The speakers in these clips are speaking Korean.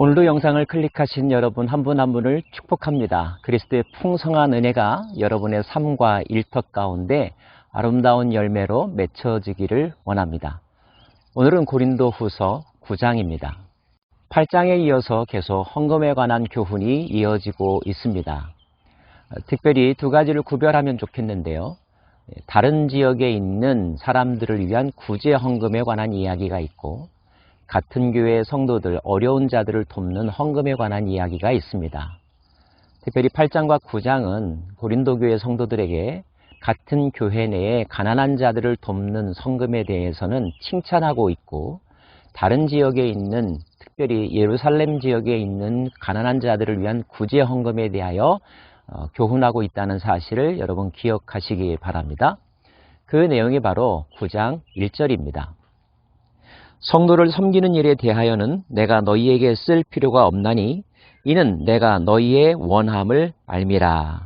오늘도 영상을 클릭하신 여러분 한 분 한 분을 축복합니다. 그리스도의 풍성한 은혜가 여러분의 삶과 일터 가운데 아름다운 열매로 맺혀지기를 원합니다. 오늘은 고린도후서 9장입니다. 8장에 이어서 계속 헌금에 관한 교훈이 이어지고 있습니다. 특별히 두 가지를 구별하면 좋겠는데요. 다른 지역에 있는 사람들을 위한 구제 헌금에 관한 이야기가 있고, 같은 교회 성도들, 어려운 자들을 돕는 헌금에 관한 이야기가 있습니다. 특별히 8장과 9장은 고린도 교회 성도들에게 같은 교회 내에 가난한 자들을 돕는 헌금에 대해서는 칭찬하고 있고, 다른 지역에 있는, 특별히 예루살렘 지역에 있는 가난한 자들을 위한 구제 헌금에 대하여 교훈하고 있다는 사실을 여러분 기억하시기 바랍니다. 그 내용이 바로 9장 1절입니다. 성도를 섬기는 일에 대하여는 내가 너희에게 쓸 필요가 없나니 이는 내가 너희의 원함을 알미라.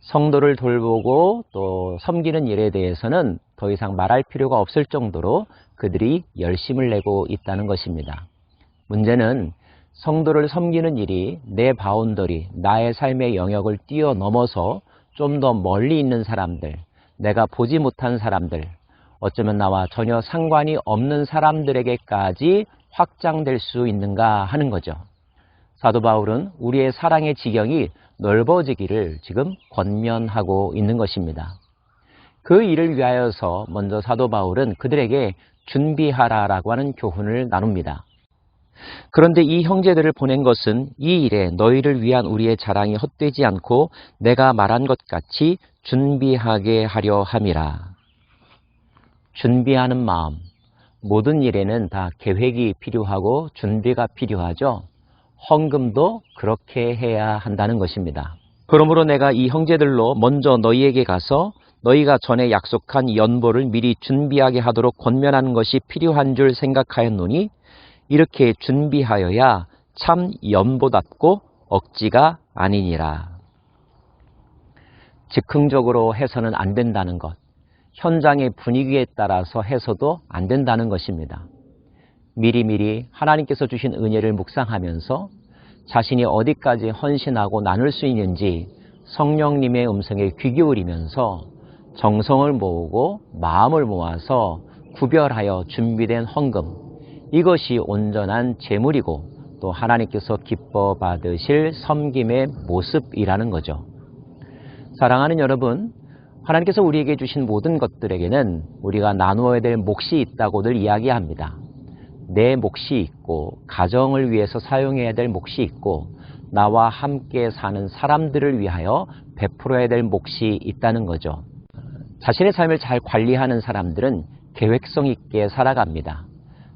성도를 돌보고 또 섬기는 일에 대해서는 더 이상 말할 필요가 없을 정도로 그들이 열심을 내고 있다는 것입니다. 문제는 성도를 섬기는 일이 내 바운더리, 나의 삶의 영역을 뛰어넘어서 좀 더 멀리 있는 사람들, 내가 보지 못한 사람들, 어쩌면 나와 전혀 상관이 없는 사람들에게까지 확장될 수 있는가 하는 거죠. 사도 바울은 우리의 사랑의 지경이 넓어지기를 지금 권면하고 있는 것입니다. 그 일을 위하여서 먼저 사도 바울은 그들에게 준비하라라고 하는 교훈을 나눕니다. 그런데 이 형제들을 보낸 것은 이 일에 너희를 위한 우리의 자랑이 헛되지 않고 내가 말한 것 같이 준비하게 하려 함이라. 준비하는 마음, 모든 일에는 다 계획이 필요하고 준비가 필요하죠. 헌금도 그렇게 해야 한다는 것입니다. 그러므로 내가 이 형제들로 먼저 너희에게 가서 너희가 전에 약속한 연보를 미리 준비하게 하도록 권면하는 것이 필요한 줄 생각하였노니 이렇게 준비하여야 참 연보답고 억지가 아니니라. 즉흥적으로 해서는 안 된다는 것, 현장의 분위기에 따라서 해서도 안 된다는 것입니다. 미리미리 하나님께서 주신 은혜를 묵상하면서 자신이 어디까지 헌신하고 나눌 수 있는지 성령님의 음성에 귀 기울이면서 정성을 모으고 마음을 모아서 구별하여 준비된 헌금, 이것이 온전한 제물이고 또 하나님께서 기뻐 받으실 섬김의 모습이라는 거죠. 사랑하는 여러분, 하나님께서 우리에게 주신 모든 것들에게는 우리가 나누어야 될 몫이 있다고들 이야기합니다. 내 몫이 있고 가정을 위해서 사용해야 될 몫이 있고 나와 함께 사는 사람들을 위하여 베풀어야 될 몫이 있다는 거죠. 자신의 삶을 잘 관리하는 사람들은 계획성 있게 살아갑니다.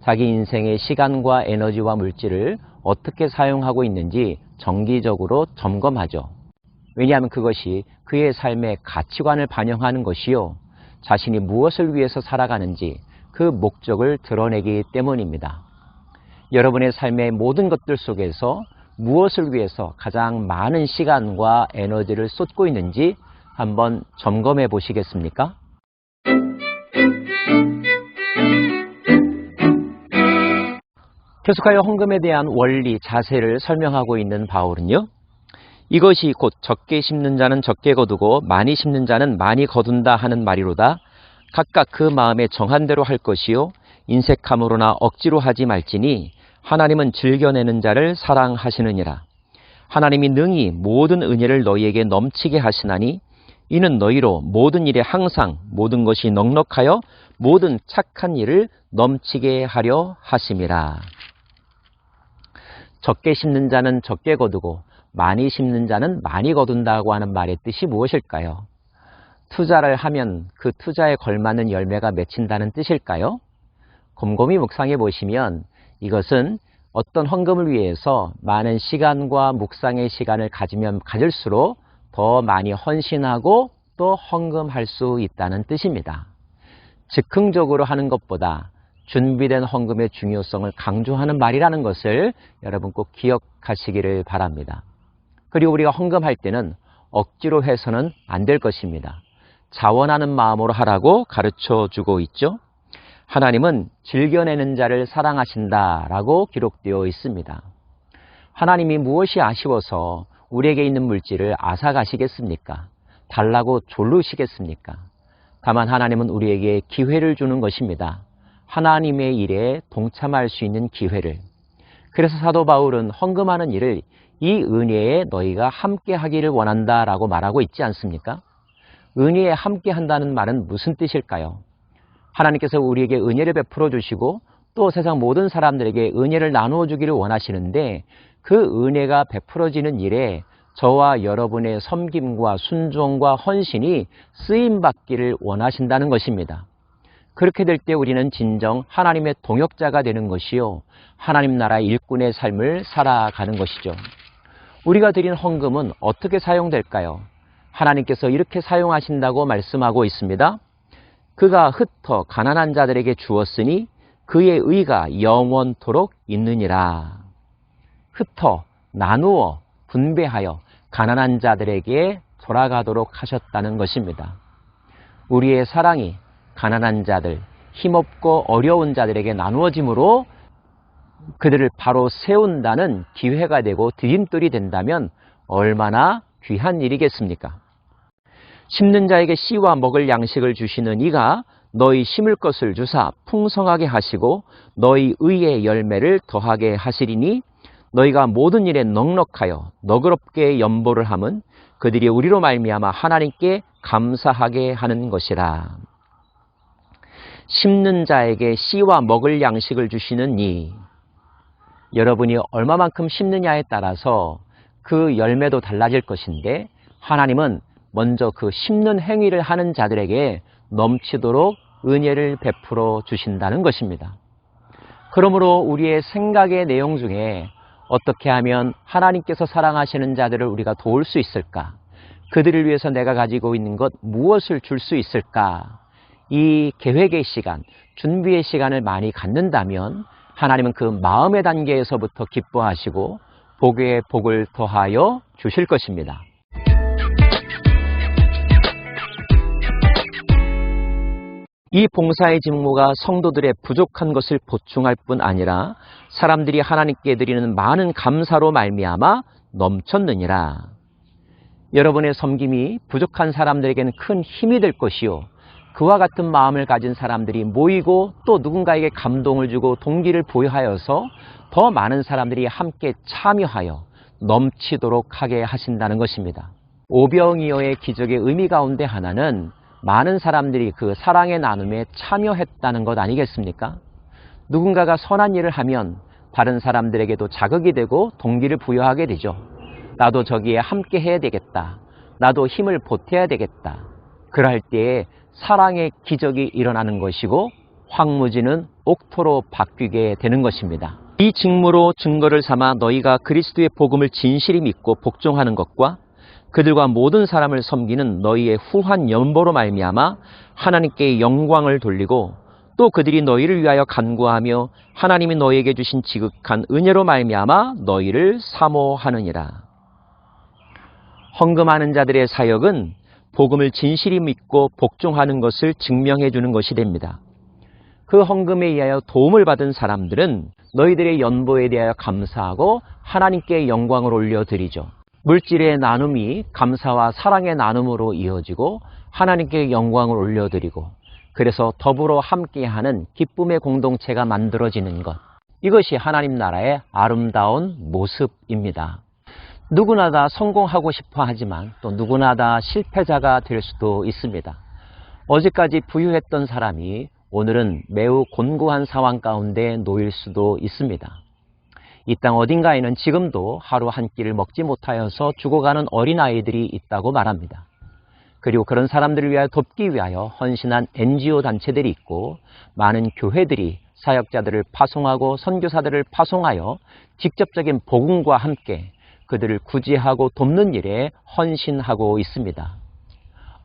자기 인생의 시간과 에너지와 물질을 어떻게 사용하고 있는지 정기적으로 점검하죠. 왜냐하면 그것이 그의 삶의 가치관을 반영하는 것이요, 자신이 무엇을 위해서 살아가는지 그 목적을 드러내기 때문입니다. 여러분의 삶의 모든 것들 속에서 무엇을 위해서 가장 많은 시간과 에너지를 쏟고 있는지 한번 점검해 보시겠습니까? 계속하여 헌금에 대한 원리, 자세를 설명하고 있는 바울은요, 이것이 곧 적게 심는 자는 적게 거두고 많이 심는 자는 많이 거둔다 하는 말이로다. 각각 그 마음에 정한 대로 할 것이요 인색함으로나 억지로 하지 말지니 하나님은 즐겨내는 자를 사랑하시느니라. 하나님이 능히 모든 은혜를 너희에게 넘치게 하시나니 이는 너희로 모든 일에 항상 모든 것이 넉넉하여 모든 착한 일을 넘치게 하려 하심이라. 적게 심는 자는 적게 거두고 많이 심는 자는 많이 거둔다고 하는 말의 뜻이 무엇일까요? 투자를 하면 그 투자에 걸맞는 열매가 맺힌다는 뜻일까요? 곰곰이 묵상해 보시면 이것은 어떤 헌금을 위해서 많은 시간과 묵상의 시간을 가지면 가질수록 더 많이 헌신하고 또 헌금할 수 있다는 뜻입니다. 즉흥적으로 하는 것보다 준비된 헌금의 중요성을 강조하는 말이라는 것을 여러분 꼭 기억하시기를 바랍니다. 그리고 우리가 헌금할 때는 억지로 해서는 안 될 것입니다. 자원하는 마음으로 하라고 가르쳐 주고 있죠. 하나님은 즐겨내는 자를 사랑하신다라고 기록되어 있습니다. 하나님이 무엇이 아쉬워서 우리에게 있는 물질을 앗아가시겠습니까? 달라고 졸르시겠습니까? 다만 하나님은 우리에게 기회를 주는 것입니다. 하나님의 일에 동참할 수 있는 기회를. 그래서 사도 바울은 헌금하는 일을 이 은혜에 너희가 함께 하기를 원한다라고 말하고 있지 않습니까? 은혜에 함께 한다는 말은 무슨 뜻일까요? 하나님께서 우리에게 은혜를 베풀어 주시고 또 세상 모든 사람들에게 은혜를 나누어 주기를 원하시는데 그 은혜가 베풀어지는 일에 저와 여러분의 섬김과 순종과 헌신이 쓰임받기를 원하신다는 것입니다. 그렇게 될 때 우리는 진정 하나님의 동역자가 되는 것이요, 하나님 나라 일꾼의 삶을 살아가는 것이죠. 우리가 드린 헌금은 어떻게 사용될까요? 하나님께서 이렇게 사용하신다고 말씀하고 있습니다. 그가 흩어 가난한 자들에게 주었으니 그의 의가 영원토록 있느니라. 흩어, 나누어, 분배하여 가난한 자들에게 돌아가도록 하셨다는 것입니다. 우리의 사랑이 가난한 자들, 힘없고 어려운 자들에게 나누어짐으로 그들을 바로 세운다는 기회가 되고 디딤돌이 된다면 얼마나 귀한 일이겠습니까? 심는 자에게 씨와 먹을 양식을 주시는 이가 너희 심을 것을 주사 풍성하게 하시고 너희 의의 열매를 더하게 하시리니 너희가 모든 일에 넉넉하여 너그럽게 연보를 함은 그들이 우리로 말미암아 하나님께 감사하게 하는 것이라. 심는 자에게 씨와 먹을 양식을 주시는 이, 여러분이 얼마만큼 심느냐에 따라서 그 열매도 달라질 것인데 하나님은 먼저 그 심는 행위를 하는 자들에게 넘치도록 은혜를 베풀어 주신다는 것입니다. 그러므로 우리의 생각의 내용 중에 어떻게 하면 하나님께서 사랑하시는 자들을 우리가 도울 수 있을까? 그들을 위해서 내가 가지고 있는 것 무엇을 줄 수 있을까? 이 계획의 시간, 준비의 시간을 많이 갖는다면 하나님은 그 마음의 단계에서부터 기뻐하시고 복에 복을 더하여 주실 것입니다. 이 봉사의 직무가 성도들의 부족한 것을 보충할 뿐 아니라 사람들이 하나님께 드리는 많은 감사로 말미암아 넘쳤느니라. 여러분의 섬김이 부족한 사람들에게는 큰 힘이 될 것이요, 그와 같은 마음을 가진 사람들이 모이고 또 누군가에게 감동을 주고 동기를 부여하여서 더 많은 사람들이 함께 참여하여 넘치도록 하게 하신다는 것입니다. 오병이어의 기적의 의미 가운데 하나는 많은 사람들이 그 사랑의 나눔에 참여했다는 것 아니겠습니까? 누군가가 선한 일을 하면 다른 사람들에게도 자극이 되고 동기를 부여하게 되죠. 나도 저기에 함께 해야 되겠다. 나도 힘을 보태야 되겠다. 그럴 때에 사랑의 기적이 일어나는 것이고 황무지는 옥토로 바뀌게 되는 것입니다. 이 직무로 증거를 삼아 너희가 그리스도의 복음을 진실히 믿고 복종하는 것과 그들과 모든 사람을 섬기는 너희의 후한 연보로 말미암아 하나님께 영광을 돌리고 또 그들이 너희를 위하여 간구하며 하나님이 너희에게 주신 지극한 은혜로 말미암아 너희를 사모하느니라. 헌금하는 자들의 사역은 복음을 진실히 믿고 복종하는 것을 증명해 주는 것이 됩니다. 그 헌금에 의하여 도움을 받은 사람들은 너희들의 연보에 대하여 감사하고 하나님께 영광을 올려드리죠. 물질의 나눔이 감사와 사랑의 나눔으로 이어지고 하나님께 영광을 올려드리고 그래서 더불어 함께하는 기쁨의 공동체가 만들어지는 것, 이것이 하나님 나라의 아름다운 모습입니다. 누구나 다 성공하고 싶어 하지만 또 누구나 다 실패자가 될 수도 있습니다. 어제까지 부유했던 사람이 오늘은 매우 곤고한 상황 가운데 놓일 수도 있습니다. 이 땅 어딘가에는 지금도 하루 한 끼를 먹지 못하여서 죽어가는 어린아이들이 있다고 말합니다. 그리고 그런 사람들을 위하여 돕기 위하여 헌신한 NGO 단체들이 있고 많은 교회들이 사역자들을 파송하고 선교사들을 파송하여 직접적인 복음과 함께 그들을 구제하고 돕는 일에 헌신하고 있습니다.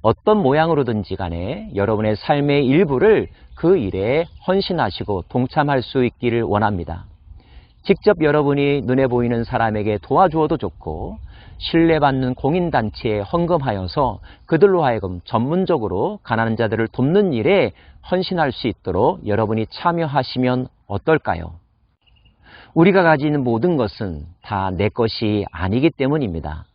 어떤 모양으로든지 간에 여러분의 삶의 일부를 그 일에 헌신하시고 동참할 수 있기를 원합니다. 직접 여러분이 눈에 보이는 사람에게 도와주어도 좋고 신뢰받는 공인단체에 헌금하여서 그들로 하여금 전문적으로 가난한 자들을 돕는 일에 헌신할 수 있도록 여러분이 참여하시면 어떨까요? 우리가 가진 모든 것은 다 내 것이 아니기 때문입니다.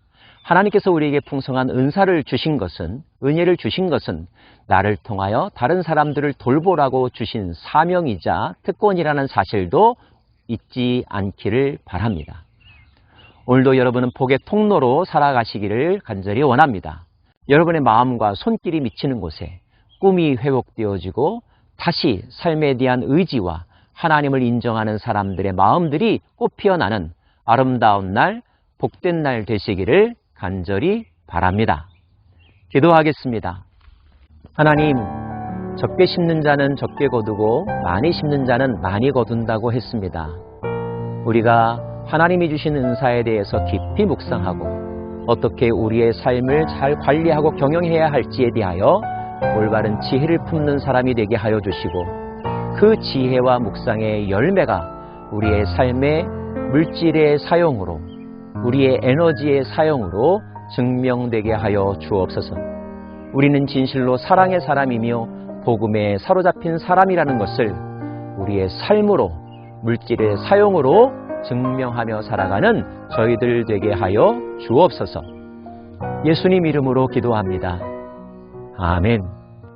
하나님께서 우리에게 풍성한 은사를 주신 것은, 은혜를 주신 것은 나를 통하여 다른 사람들을 돌보라고 주신 사명이자 특권이라는 사실도 잊지 않기를 바랍니다. 오늘도 여러분은 복의 통로로 살아가시기를 간절히 원합니다. 여러분의 마음과 손길이 미치는 곳에 꿈이 회복되어지고 다시 삶에 대한 의지와 하나님을 인정하는 사람들의 마음들이 꽃피어나는 아름다운 날, 복된 날 되시기를 간절히 바랍니다. 기도하겠습니다. 하나님, 적게 심는 자는 적게 거두고 많이 심는 자는 많이 거둔다고 했습니다. 우리가 하나님이 주신 은사에 대해서 깊이 묵상하고 어떻게 우리의 삶을 잘 관리하고 경영해야 할지에 대하여 올바른 지혜를 품는 사람이 되게 하여 주시고 그 지혜와 묵상의 열매가 우리의 삶의 물질의 사용으로, 우리의 에너지의 사용으로 증명되게 하여 주옵소서. 우리는 진실로 사랑의 사람이며 복음에 사로잡힌 사람이라는 것을 우리의 삶으로, 물질의 사용으로 증명하며 살아가는 저희들 되게 하여 주옵소서. 예수님 이름으로 기도합니다. 아멘.